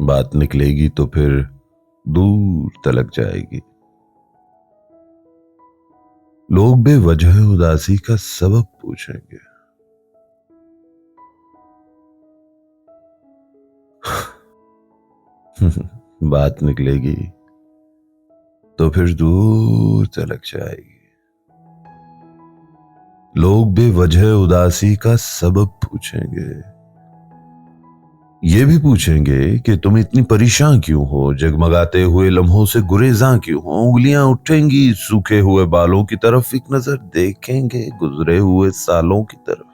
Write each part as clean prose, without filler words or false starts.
बात निकलेगी तो फिर दूर तलक जाएगी। लोग बेवजह उदासी का सबब पूछेंगे। बात निकलेगी तो फिर दूर तलक जाएगी। लोग बेवजह उदासी का सबब पूछेंगे। ये भी पूछेंगे कि तुम इतनी परेशान क्यों हो, जगमगाते हुए लम्हों से गुरेज़ां क्यों हो। उंगलियां उठेंगी सूखे हुए बालों की तरफ, एक नजर देखेंगे गुजरे हुए सालों की तरफ।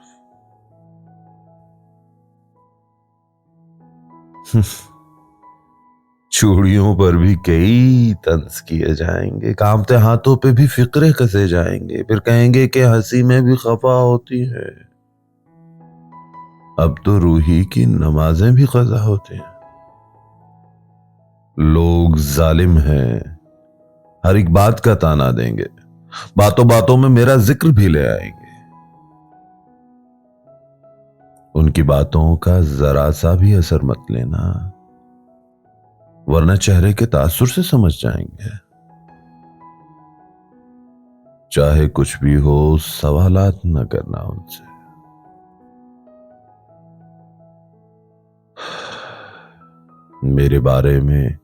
चूड़ियों पर भी कई तंज किए जाएंगे, कांपते हाथों पे भी फिक्रे कसे जाएंगे। फिर कहेंगे कि हंसी में भी खफा होती है। अब तो रूही की नमाजें भी कज़ा होती हैं। लोग जालिम हैं, हर एक बात का ताना देंगे, बातों बातों में मेरा जिक्र भी ले आएंगे। उनकी बातों का जरा सा भी असर मत लेना, वरना चेहरे के तासुर से समझ जाएंगे। चाहे कुछ भी हो, सवालात न करना उनसे। मेरे बारे में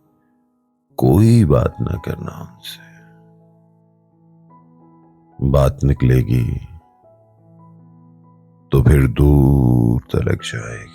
कोई बात न करना उनसे। बात निकलेगी तो फिर दूर तलक जाएगी।